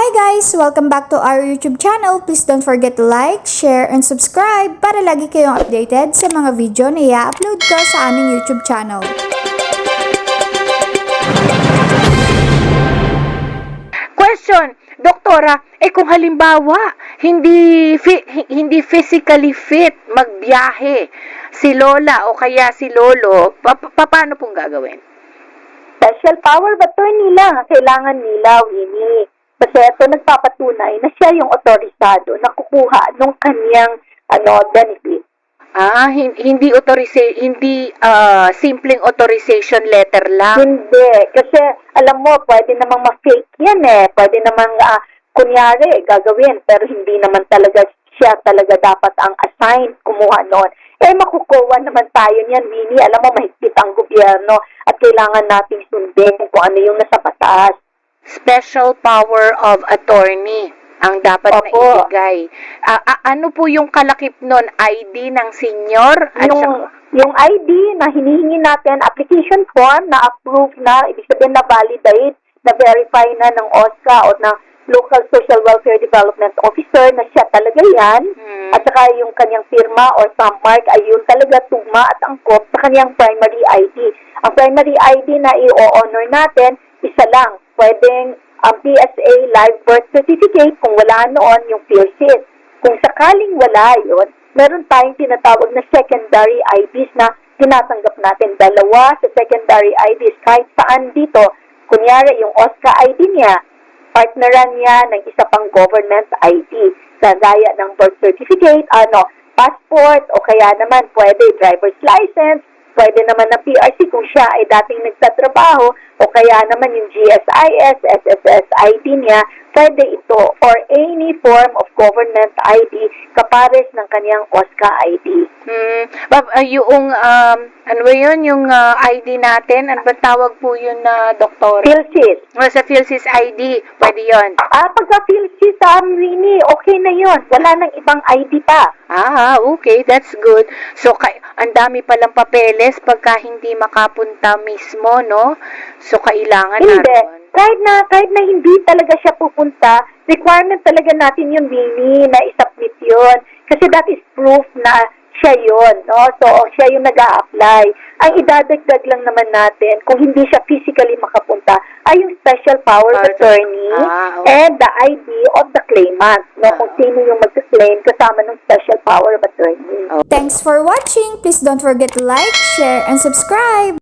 Hi guys! Welcome back to our YouTube channel. Please don't forget to like, share, and subscribe para lagi kayong updated sa mga video na i-upload ko sa aming YouTube channel. Question, Doktora, kung halimbawa hindi physically fit magbiyahe si Lola o kaya si Lolo, paano pong gagawin? Special power of attorney lang ang kailangan nila, Winnie. Kasi ito nagpapatunay na siya yung otorisado na kukuha ng kanyang benefit. Hindi simpleng authorization letter lang. Hindi. Kasi alam mo, pwede namang ma-fake yan eh. Pwede namang kunyari gagawin pero hindi naman talaga siya talaga dapat ang assigned kumuha nun. Makukuha naman tayo niyan, Winnie. Alam mo, mahigpit ang gobyerno at kailangan nating sundin kung ano yung nasa batas. Special power of attorney ang dapat na ibigay. Ano po yung kalakip nun? ID ng senior? Yung ID na hinihingi natin, application form na approved na, ibig sabihin na validate, na verify na ng OSCA o ng Local Social Welfare Development Officer na siya talaga yan. At saka yung kanyang firma or thumb mark ay yun talaga tugma at angkop sa kanyang primary ID. Ang primary ID na i-honor natin, isa lang. Pwedeng ang PSA live birth certificate kung wala noon yung PhilSys. Kung sakaling wala yun, meron tayong tinatawag na secondary IDs na tinatanggap natin. Dalawa sa secondary IDs kahit saan dito. Kunyari yung OSCA ID niya, partneran niya ng isa pang government ID. Kagaya ng birth certificate, passport, o kaya naman pwede driver's license, pwede naman na PRC kung siya ay dating nagtatrabaho, o kaya naman yung GSIS, SSS ID niya, pwede ito, or any form of government ID kapares ng kanyang OSCA ID. Yung ID natin, ano ba tawag po yun na doktor? PhilSys. Sa PhilSys ID, pwede yun. Pagka PhilSys, Rini, okay na yun. Wala nang ibang ID pa. Okay, that's good. So, ang dami palang papeles pagka hindi makapunta mismo, no? So, kailangan natin. Kahit na hindi talaga siya pupunta, requirement talaga natin yung Winnie na isubmit yun. Kasi that is proof na siya yun, no? So, siya yung nag-a-apply. Ang idadagdag lang naman natin, kung hindi siya physically makapunta, ay yung special power of attorney and the ID of the claimant, no? Kung sino yung mag-claim kasama ng special power of attorney. Thanks for watching! Please don't forget to like, share, and subscribe!